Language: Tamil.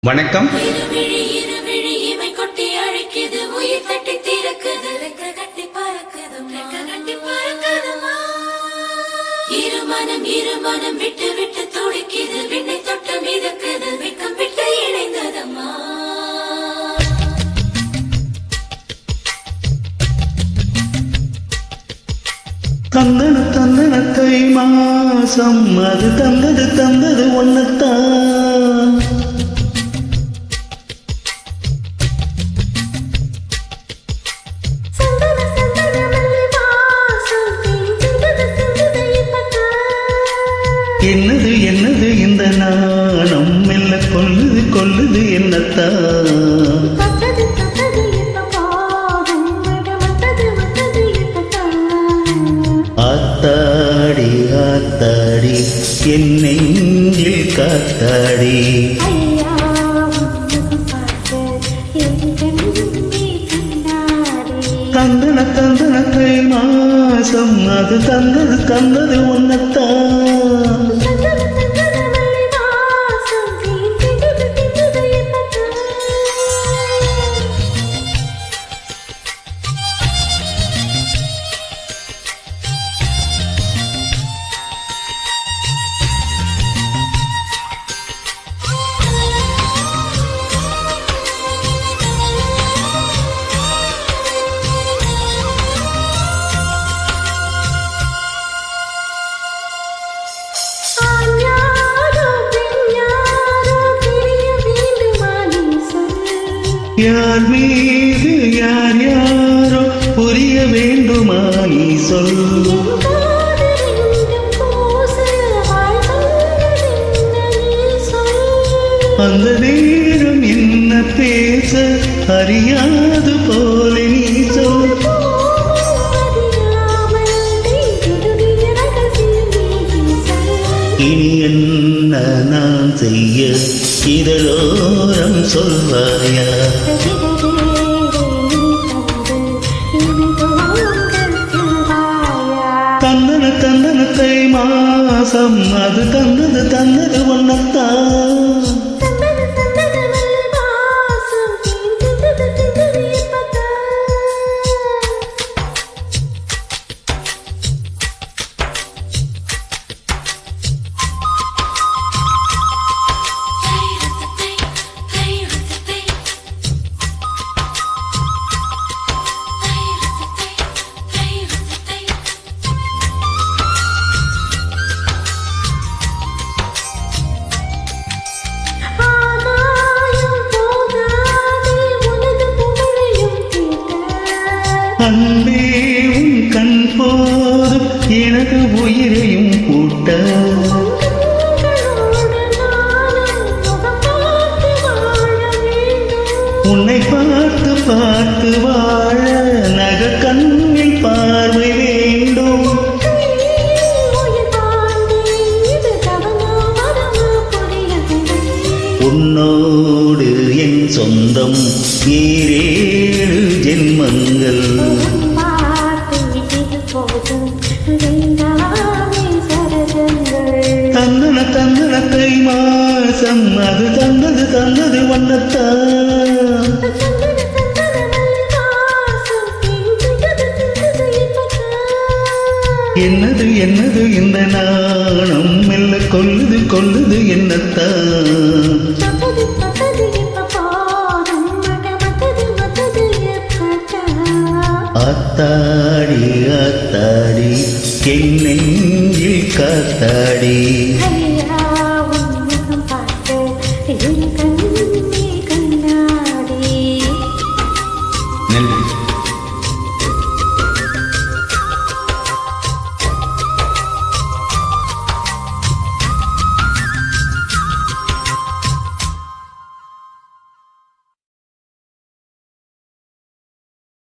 வணக்கம். இருமனம் விட்டு விட்டு துடிக்குது, விண்ணை தொட்டு மிதக்குது, வெக்கம் விட்டு இணைந்ததம்மா. தந்தன தந்தன தை மாசம் அது தந்தது ஒன்னத்தான். என்னது என்னது இந்த நாணம் மெல்ல கொல்லுது என்னத்தான். ஆத்தாடி ஆத்தாடி என் நெஞ்சில் காத்தாடி. தந்தன தந்தன தை மாசம் அது தந்தது ஒன்னத்தான். யார் மீது யார் யாரோ புரிய வேண்டுமா நீ சொல். அந்த நேரம் என்ன பேச அறியாது போல நீ சொல். இனி என்ன நான் செய்ய இதழோரம் சொல்வாயா. தந்தன தந்தன தை மாசம் அது தந்தது ஒன்னத்தான். அன்பே உன் கண் போதும் எனது உயிரையும் கூட்ட. உன்னை பார்த்து பார்த்து வாழ நக கண்ணில் பார்வை வேண்டும். உன்னோடு என் சொந்தம் ஈரேழு ஜென்மங்கள். தந்தன தந்தன தை மாசம் அது தந்தது ஒன்னத்தான். என்னது என்னது இந்த நாணம் மெல்ல கொல்லுது என்னத்தான். ஆத்தாடி ஆத்தாடி என் நெஞ்சில் காத்தாடி.